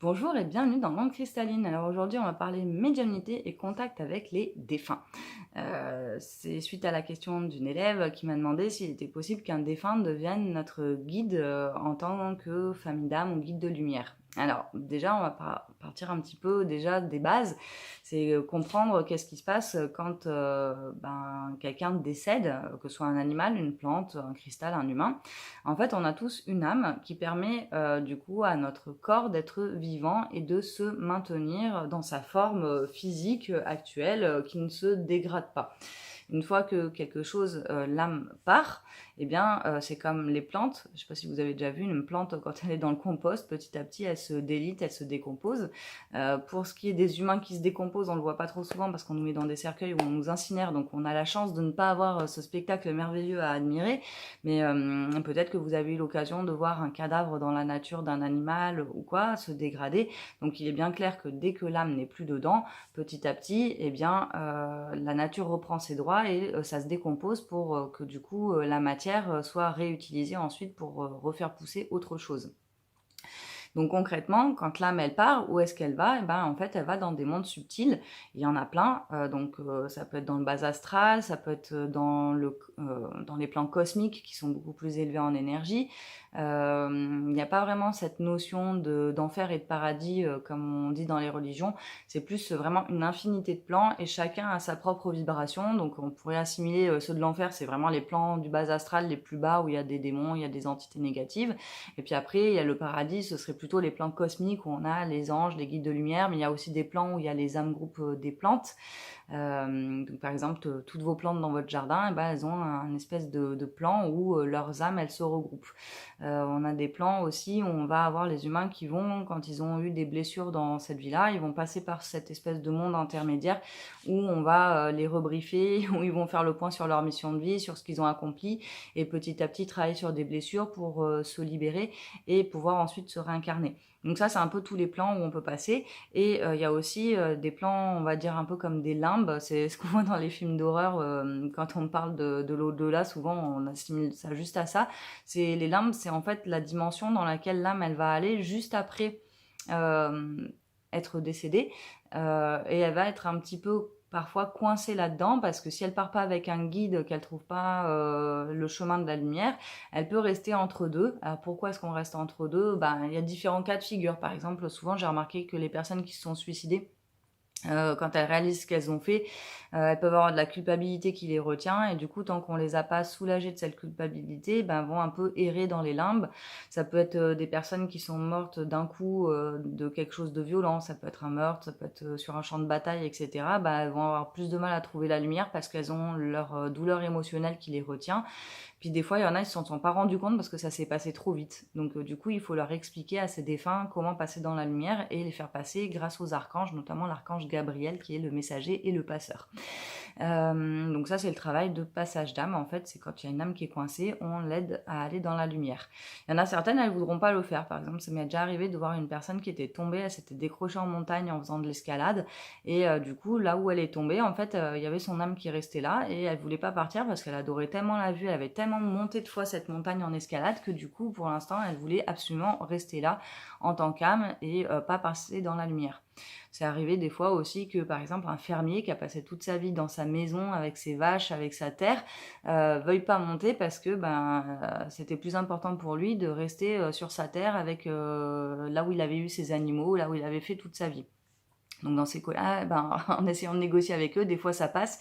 Bonjour et bienvenue dans Langue cristalline. Alors aujourd'hui, on va parler médiumnité et contact avec les défunts. C'est suite à la question d'une élève qui m'a demandé s'il était possible qu'un défunt devienne notre guide en tant que famille d'âme ou guide de lumière. Alors déjà, on va partir un petit peu déjà des bases. C'est comprendre qu'est-ce qui se passe quand quelqu'un décède, que ce soit un animal, une plante, un cristal, un humain. En fait, on a tous une âme qui permet du coup à notre corps d'être vivant et de se maintenir dans sa forme physique actuelle qui ne se dégrade pas. Une fois que quelque chose, l'âme part, eh bien, c'est comme les plantes. Je ne sais pas si vous avez déjà vu une plante quand elle est dans le compost, petit à petit, elle se délite, elle se décompose. Pour ce qui est des humains qui se décomposent, on ne le voit pas trop souvent parce qu'on nous met dans des cercueils où on nous incinère, donc on a la chance de ne pas avoir ce spectacle merveilleux à admirer. Mais peut-être que vous avez eu l'occasion de voir un cadavre dans la nature d'un animal ou quoi se dégrader. Donc il est bien clair que dès que l'âme n'est plus dedans, petit à petit, eh bien, la nature reprend ses droits et ça se décompose pour que du coup la matière soit réutilisée ensuite pour refaire pousser autre chose. Donc concrètement, quand l'âme elle part, où est-ce qu'elle va? Eh ben, en fait, elle va dans des mondes subtils. Il y en a plein. Ça peut être dans le bas astral, ça peut être dans les plans cosmiques qui sont beaucoup plus élevés en énergie. Il n'y a pas vraiment cette notion d'enfer et de paradis comme on dit dans les religions. C'est plus vraiment une infinité de plans et chacun a sa propre vibration. Donc on pourrait assimiler ceux de l'enfer, c'est vraiment les plans du bas astral les plus bas où il y a des démons, il y a des entités négatives. Et puis après, il y a le paradis, ce serait plutôt les plans cosmiques où on a les anges, les guides de lumière, mais il y a aussi des plans où il y a les âmes groupes des plantes. Donc par exemple, toutes vos plantes dans votre jardin, eh ben, elles ont un espèce de plan où leurs âmes, elles se regroupent. On a des plans aussi où on va avoir les humains qui vont, quand ils ont eu des blessures dans cette vie-là, ils vont passer par cette espèce de monde intermédiaire où on va les rebriefer, où ils vont faire le point sur leur mission de vie, sur ce qu'ils ont accompli, et petit à petit travailler sur des blessures pour se libérer et pouvoir ensuite se réincarner. Donc ça, c'est un peu tous les plans où on peut passer. Et il y a aussi des plans, on va dire un peu comme des limbes. C'est ce qu'on voit dans les films d'horreur. Quand on parle de l'au-delà, souvent on assimile ça juste à ça. Les limbes, c'est en fait la dimension dans laquelle l'âme, elle va aller juste après euh, être décédée. Et elle va être un petit peu parfois coincée là-dedans parce que si elle part pas avec un guide, qu'elle trouve pas le chemin de la lumière, elle peut rester entre deux. Alors pourquoi est-ce qu'on reste entre deux? Il y a différents cas de figure. Par exemple, souvent j'ai remarqué que les personnes qui se sont suicidées, quand elles réalisent ce qu'elles ont fait, elles peuvent avoir de la culpabilité qui les retient et du coup tant qu'on les a pas soulagées de cette culpabilité, vont un peu errer dans les limbes. Ça peut être des personnes qui sont mortes d'un coup de quelque chose de violent, ça peut être un meurtre, ça peut être sur un champ de bataille, etc. Elles vont avoir plus de mal à trouver la lumière parce qu'elles ont leur douleur émotionnelle qui les retient. Puis des fois, il y en a, ils ne s'en sont pas rendus compte parce que ça s'est passé trop vite. Donc du coup, il faut leur expliquer à ces défunts comment passer dans la lumière et les faire passer grâce aux archanges, notamment l'archange Gabriel qui est le messager et le passeur. Donc ça, c'est le travail de passage d'âme. En fait, c'est quand il y a une âme qui est coincée, on l'aide à aller dans la lumière. Il y en a certaines, elles ne voudront pas le faire. Par exemple, ça m'est déjà arrivé de voir une personne qui était tombée, elle s'était décrochée en montagne en faisant de l'escalade. Et du coup, là où elle est tombée, en fait, il y avait son âme qui restait là et elle voulait pas partir parce qu'elle adorait tellement la vue, elle avait tellement monté de fois cette montagne en escalade que du coup, pour l'instant, elle voulait absolument rester là en tant qu'âme et pas passer dans la lumière. C'est arrivé des fois aussi que, par exemple, un fermier qui a passé toute sa vie dans sa maison avec ses vaches, avec sa terre, veuille pas monter parce que c'était plus important pour lui de rester sur sa terre avec là où il avait eu ses animaux, là où il avait fait toute sa vie. Donc dans ces cas-là, en essayant de négocier avec eux, des fois ça passe.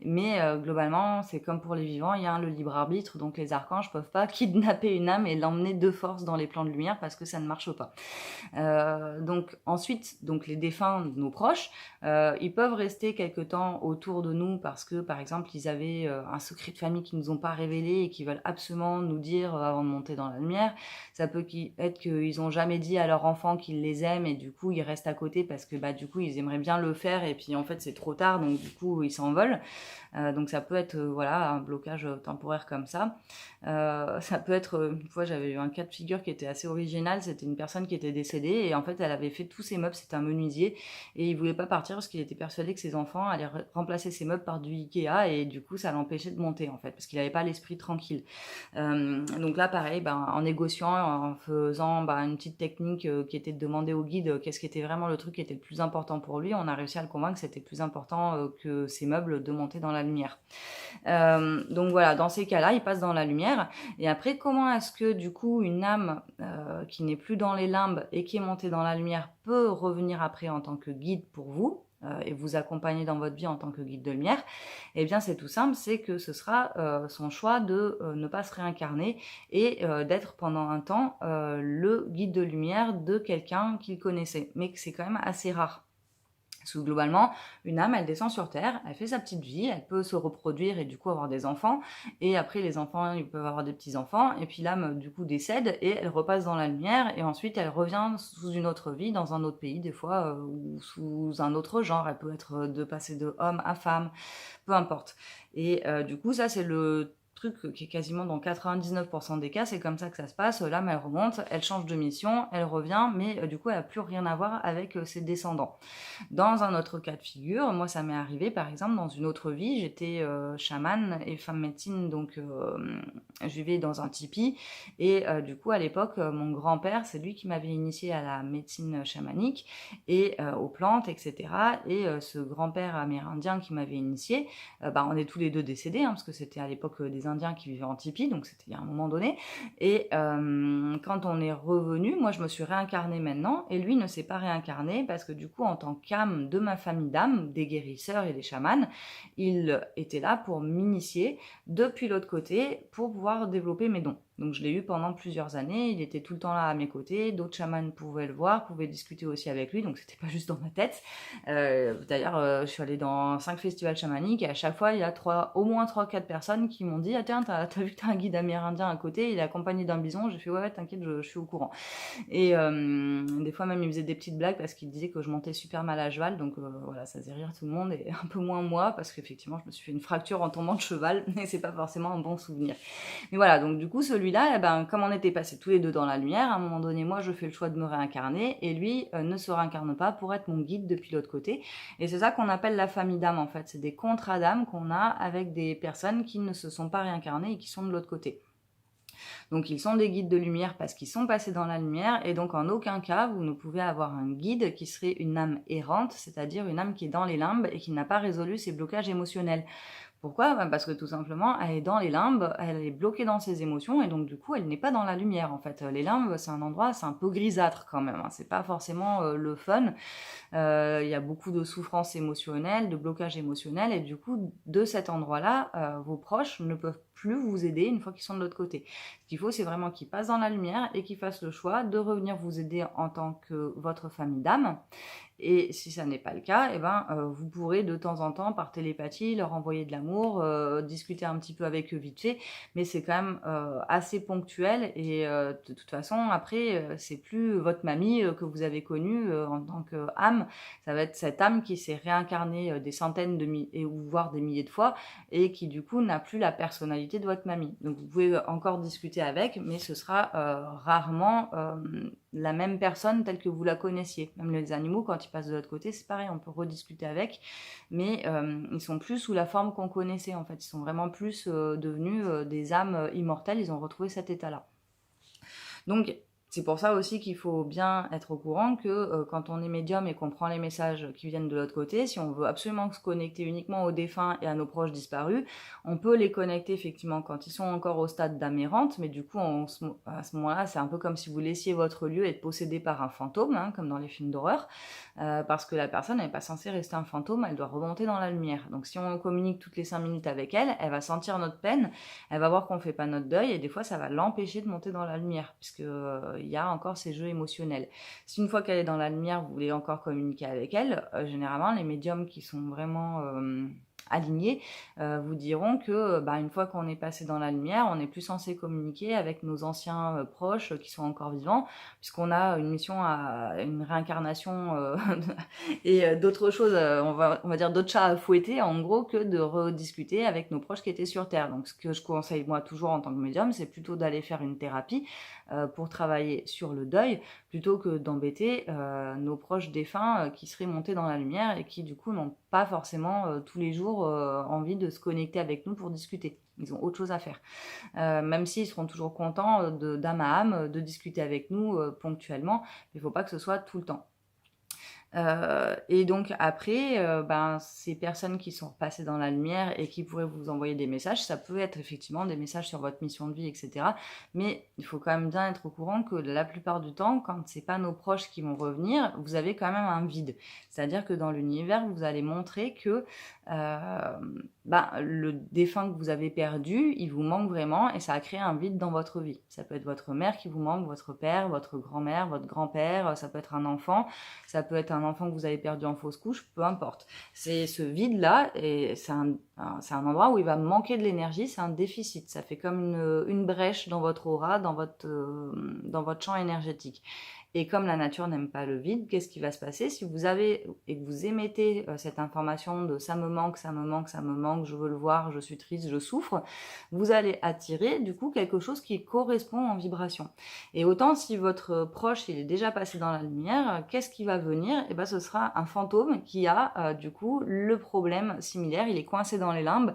Mais globalement, c'est comme pour les vivants, il y a le libre arbitre, donc les archanges peuvent pas kidnapper une âme et l'emmener de force dans les plans de lumière parce que ça ne marche pas. Donc ensuite, donc les défunts, nos proches, ils peuvent rester quelque temps autour de nous parce que, par exemple, ils avaient un secret de famille qu'ils nous ont pas révélé et qu'ils veulent absolument nous dire avant de monter dans la lumière. Ça peut être qu'ils ont jamais dit à leur enfant qu'ils les aiment et du coup ils restent à côté parce que du coup ils aimeraient bien le faire et puis en fait c'est trop tard donc du coup ils s'envolent. Donc ça peut être voilà, un blocage temporaire comme ça. Ça peut être, une fois j'avais eu un cas de figure qui était assez original, c'était une personne qui était décédée et en fait elle avait fait tous ses meubles, c'était un menuisier et il voulait pas partir parce qu'il était persuadé que ses enfants allaient remplacer ses meubles par du Ikea et du coup ça l'empêchait de monter en fait parce qu'il n'avait pas l'esprit tranquille. Donc là pareil, en négociant, en faisant une petite technique qui était de demander au guide qu'est-ce qui était vraiment le truc qui était le plus important pour lui, on a réussi à le convaincre que c'était plus important que ses meubles de monter dans la lumière. Donc voilà, dans ces cas-là, il passe dans la lumière. Et après, comment est-ce que du coup une âme qui n'est plus dans les limbes et qui est montée dans la lumière peut revenir après en tant que guide pour vous et vous accompagner dans votre vie en tant que guide de lumière? Eh bien c'est tout simple, c'est que ce sera son choix de ne pas se réincarner et d'être pendant un temps le guide de lumière de quelqu'un qu'il connaissait. Mais que c'est quand même assez rare. Parce que globalement, une âme, elle descend sur Terre, elle fait sa petite vie, elle peut se reproduire et du coup avoir des enfants. Et après, les enfants, ils peuvent avoir des petits-enfants. Et puis l'âme, du coup, décède et elle repasse dans la lumière. Et ensuite, elle revient sous une autre vie, dans un autre pays, des fois, ou sous un autre genre. Elle peut être de passer de homme à femme, peu importe. Et du coup, ça, c'est le truc qui est quasiment dans 99% des cas, c'est comme ça que ça se passe. L'âme, elle remonte, elle change de mission, elle revient, mais du coup, elle n'a plus rien à voir avec ses descendants. Dans un autre cas de figure, moi ça m'est arrivé par exemple dans une autre vie, j'étais chamane et femme médecine, donc je vivais dans un tipi et du coup à l'époque mon grand-père c'est lui qui m'avait initié à la médecine chamanique et aux plantes etc. Et ce grand-père amérindien qui m'avait initié, on est tous les deux décédés parce que c'était à l'époque des Indiens qui vivaient en tipi, donc c'était il y a un moment donné. Et quand on est revenu, moi je me suis réincarnée maintenant et lui ne s'est pas réincarné parce que du coup en tant qu'âme de ma famille d'âmes, des guérisseurs et des chamans, il était là pour m'initier depuis l'autre côté pour pouvoir développer mes dons. Donc je l'ai eu pendant plusieurs années, il était tout le temps là à mes côtés, d'autres chamans pouvaient le voir, pouvaient discuter aussi avec lui, donc c'était pas juste dans ma tête. D'ailleurs, je suis allée dans 5 festivals chamaniques et à chaque fois il y a au moins 3-4 personnes qui m'ont dit « Ah tiens, t'as vu que t'as un guide amérindien à côté, il est accompagné d'un bison ?» J'ai fait « Ouais, t'inquiète, je suis au courant. » Et des fois même il faisait des petites blagues parce qu'il disait que je montais super mal à cheval, donc voilà, ça faisait rire tout le monde et un peu moins moi parce qu'effectivement je me suis fait une fracture en tombant de cheval et c'est pas forcément un bon souvenir. Mais voilà, donc du coup celui-là, comme on était passés tous les deux dans la lumière, à un moment donné moi je fais le choix de me réincarner et lui ne se réincarne pas pour être mon guide depuis l'autre côté. Et c'est ça qu'on appelle la famille d'âmes en fait, c'est des contrats d'âmes qu'on a avec des personnes qui ne se sont pas réincarnées et qui sont de l'autre côté. Donc ils sont des guides de lumière parce qu'ils sont passés dans la lumière et donc en aucun cas vous ne pouvez avoir un guide qui serait une âme errante, c'est-à-dire une âme qui est dans les limbes et qui n'a pas résolu ses blocages émotionnels. Pourquoi ? Parce que tout simplement, elle est dans les limbes, elle est bloquée dans ses émotions et donc du coup, elle n'est pas dans la lumière en fait. Les limbes, c'est un endroit, c'est un peu grisâtre quand même, c'est pas forcément le fun. Il y a beaucoup de souffrances émotionnelles, de blocages émotionnels et du coup, de cet endroit-là, vos proches ne peuvent plus vous aider une fois qu'ils sont de l'autre côté. Ce qu'il faut, c'est vraiment qu'ils passent dans la lumière et qu'ils fassent le choix de revenir vous aider en tant que votre famille d'âme. Et si ça n'est pas le cas, vous pourrez de temps en temps, par télépathie, leur envoyer de l'amour, discuter un petit peu avec eux vite fait, mais c'est quand même assez ponctuel et de toute façon, après, c'est plus votre mamie que vous avez connue en tant qu'âme, ça va être cette âme qui s'est réincarnée des centaines ou voire des milliers de fois et qui du coup n'a plus la personnalité de votre mamie. Donc vous pouvez encore discuter avec, mais ce sera rarement la même personne telle que vous la connaissiez. Même les animaux, quand ils passent de l'autre côté, c'est pareil, on peut rediscuter avec, mais ils sont plus sous la forme qu'on connaissait en fait. Ils sont vraiment plus devenus des âmes immortelles, ils ont retrouvé cet état-là. Donc c'est pour ça aussi qu'il faut bien être au courant que quand on est médium et qu'on prend les messages qui viennent de l'autre côté, si on veut absolument se connecter uniquement aux défunts et à nos proches disparus, on peut les connecter effectivement quand ils sont encore au stade d'âme errante, mais du coup à ce moment-là, c'est un peu comme si vous laissiez votre lieu être possédé par un fantôme, comme dans les films d'horreur, parce que la personne n'est pas censée rester un fantôme, elle doit remonter dans la lumière. Donc si on communique toutes les 5 minutes avec elle, elle va sentir notre peine, elle va voir qu'on ne fait pas notre deuil, et des fois ça va l'empêcher de monter dans la lumière, puisque il y a encore ces jeux émotionnels. Si une fois qu'elle est dans la lumière, vous voulez encore communiquer avec elle, généralement les médiums qui sont vraiment alignés vous diront que une fois qu'on est passé dans la lumière, on n'est plus censé communiquer avec nos anciens proches qui sont encore vivants, puisqu'on a une mission, une réincarnation et d'autres choses, on va dire d'autres chats à fouetter, en gros, que de rediscuter avec nos proches qui étaient sur Terre. Donc ce que je conseille moi toujours en tant que médium, c'est plutôt d'aller faire une thérapie pour travailler sur le deuil, plutôt que d'embêter nos proches défunts qui seraient montés dans la lumière et qui du coup n'ont pas forcément tous les jours envie de se connecter avec nous pour discuter. Ils ont autre chose à faire. Même s'ils seront toujours contents d'âme à âme de discuter avec nous ponctuellement, il ne faut pas que ce soit tout le temps. Et donc après, ces personnes qui sont passées dans la lumière et qui pourraient vous envoyer des messages, ça peut être effectivement des messages sur votre mission de vie, etc. Mais il faut quand même bien être au courant que la plupart du temps, quand c'est pas nos proches qui vont revenir, vous avez quand même un vide. C'est-à-dire que dans l'univers, vous allez montrer que le défunt que vous avez perdu, il vous manque vraiment et ça a créé un vide dans votre vie. Ça peut être votre mère qui vous manque, votre père, votre grand-mère, votre grand-père, ça peut être un enfant, ça peut être un enfant que vous avez perdu en fausse couche, peu importe. C'est ce vide-là et c'est un endroit où il va manquer de l'énergie, c'est un déficit. Ça fait comme une brèche dans votre aura, dans votre champ énergétique. Et comme la nature n'aime pas le vide, qu'est-ce qui va se passer si vous avez et que vous émettez cette information de ça me manque, ça me manque, ça me manque, je veux le voir, je suis triste, je souffre, vous allez attirer du coup quelque chose qui correspond en vibration. Et autant si votre proche il est déjà passé dans la lumière, qu'est-ce qui va venir? Et ce sera un fantôme qui a du coup le problème similaire, il est coincé dans les limbes.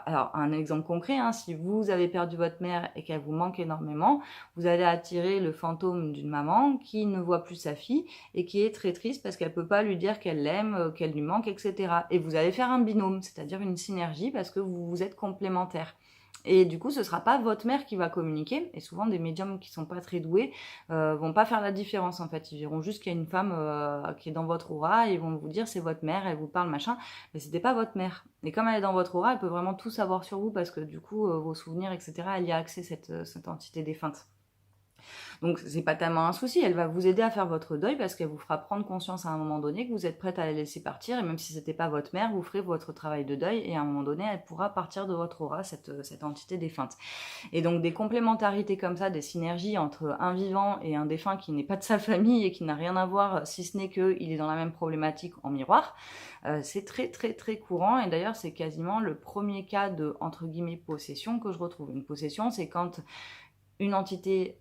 Alors un exemple concret, si vous avez perdu votre mère et qu'elle vous manque énormément, vous allez attirer le fantôme d'une maman qui ne voit plus sa fille et qui est très triste parce qu'elle peut pas lui dire qu'elle l'aime, qu'elle lui manque, etc. Et vous allez faire un binôme, c'est-à-dire une synergie parce que vous êtes complémentaires. Et du coup, ce sera pas votre mère qui va communiquer. Et souvent, des médiums qui sont pas très doués vont pas faire la différence en fait. Ils verront juste qu'il y a une femme qui est dans votre aura et ils vont vous dire c'est votre mère, elle vous parle machin. Mais c'était pas votre mère. Et comme elle est dans votre aura, elle peut vraiment tout savoir sur vous parce que du coup, vos souvenirs, etc. Elle y a accès cette entité défunte. Donc c'est pas tellement un souci, elle va vous aider à faire votre deuil parce qu'elle vous fera prendre conscience à un moment donné que vous êtes prête à la laisser partir et même si c'était pas votre mère, vous ferez votre travail de deuil et à un moment donné, elle pourra partir de votre aura, cette entité défunte. Et donc des complémentarités comme ça, des synergies entre un vivant et un défunt qui n'est pas de sa famille et qui n'a rien à voir si ce n'est qu'il est dans la même problématique en miroir, c'est très très très courant et d'ailleurs c'est quasiment le premier cas de entre guillemets possession que je retrouve. Une possession, c'est quand une entité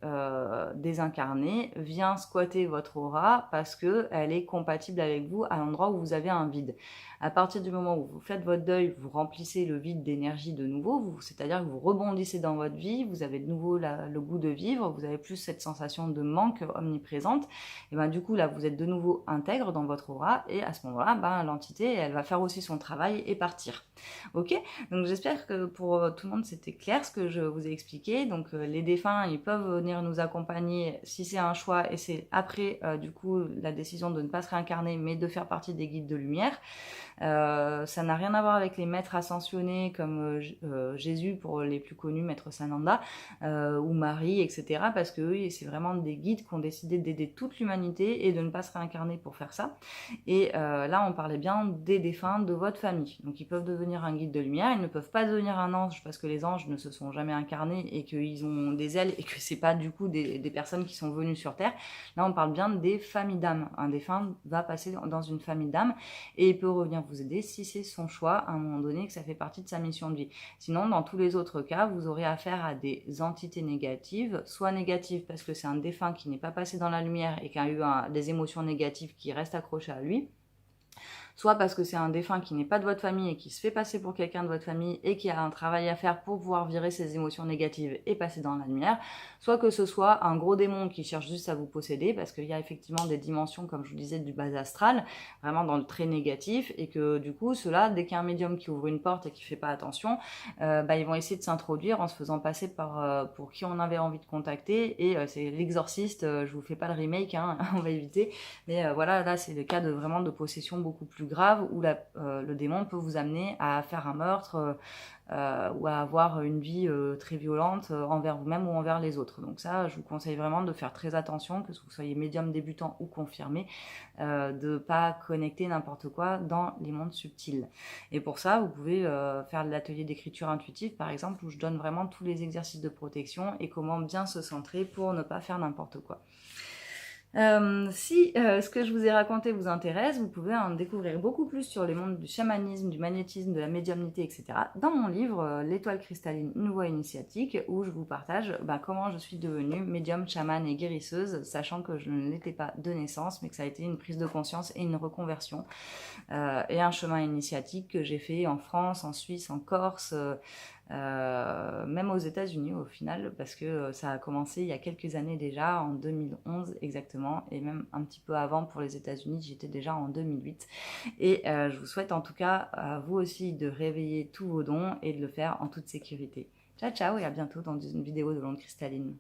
désincarnée vient squatter votre aura parce qu'elle est compatible avec vous à l'endroit où vous avez un vide. À partir du moment où vous faites votre deuil, vous remplissez le vide d'énergie de nouveau, c'est-à-dire que vous rebondissez dans votre vie, vous avez de nouveau le goût de vivre, vous avez plus cette sensation de manque omniprésente, et du coup là vous êtes de nouveau intègre dans votre aura et à ce moment-là, l'entité elle va faire aussi son travail et partir. Ok, donc j'espère que pour tout le monde c'était clair ce que je vous ai expliqué. Donc les défunts ils peuvent venir nous accompagner si c'est un choix et c'est après du coup la décision de ne pas se réincarner mais de faire partie des guides de lumière. Ça n'a rien à voir avec les maîtres ascensionnés comme Jésus pour les plus connus, Maître Sananda ou Marie, etc. Parce que eux, c'est vraiment des guides qui ont décidé d'aider toute l'humanité et de ne pas se réincarner pour faire ça. Et là, on parlait bien des défunts de votre famille. Donc ils peuvent devenir un guide de lumière, ils ne peuvent pas devenir un ange parce que les anges ne se sont jamais incarnés et qu'ils ont des ailes et que c'est pas du coup des personnes qui sont venues sur Terre. Là, on parle bien des familles d'âmes. Un défunt va passer dans une famille d'âmes et il peut revenir vous aider si c'est son choix à un moment donné que ça fait partie de sa mission de vie. Sinon, dans tous les autres cas, vous aurez affaire à des entités négatives, soit négatives parce que c'est un défunt qui n'est pas passé dans la lumière et qui a eu des émotions négatives qui restent accrochées à lui, soit parce que c'est un défunt qui n'est pas de votre famille et qui se fait passer pour quelqu'un de votre famille et qui a un travail à faire pour pouvoir virer ses émotions négatives et passer dans la lumière, soit que ce soit un gros démon qui cherche juste à vous posséder, parce qu'il y a effectivement des dimensions, comme je vous disais, du bas astral, vraiment dans le très négatif, et que du coup, ceux-là, dès qu'il y a un médium qui ouvre une porte et qui fait pas attention, ils vont essayer de s'introduire en se faisant passer pour qui on avait envie de contacter, et c'est l'exorciste, je vous fais pas le remake, on va éviter, mais voilà, là c'est le cas de vraiment de possession beaucoup plus graves où le démon peut vous amener à faire un meurtre ou à avoir une vie très violente envers vous-même ou envers les autres. Donc ça, je vous conseille vraiment de faire très attention, que vous soyez médium débutant ou confirmé, de ne pas connecter n'importe quoi dans les mondes subtils. Et pour ça, vous pouvez faire l'atelier d'écriture intuitive, par exemple, où je donne vraiment tous les exercices de protection et comment bien se centrer pour ne pas faire n'importe quoi. Si ce que je vous ai raconté vous intéresse, vous pouvez en découvrir beaucoup plus sur les mondes du chamanisme, du magnétisme, de la médiumnité, etc. dans mon livre L'étoile cristalline, une voie initiatique, où je vous partage comment je suis devenue médium, chamane et guérisseuse, sachant que je ne l'étais pas de naissance, mais que ça a été une prise de conscience et une reconversion, et un chemin initiatique que j'ai fait en France, en Suisse, en Corse, même aux États-Unis au final, parce que ça a commencé il y a quelques années déjà, en 2011 exactement, et même un petit peu avant pour les États-Unis, j'étais déjà en 2008. Et je vous souhaite en tout cas à vous aussi de réveiller tous vos dons et de le faire en toute sécurité. Ciao ciao et à bientôt dans une vidéo de l'onde cristalline.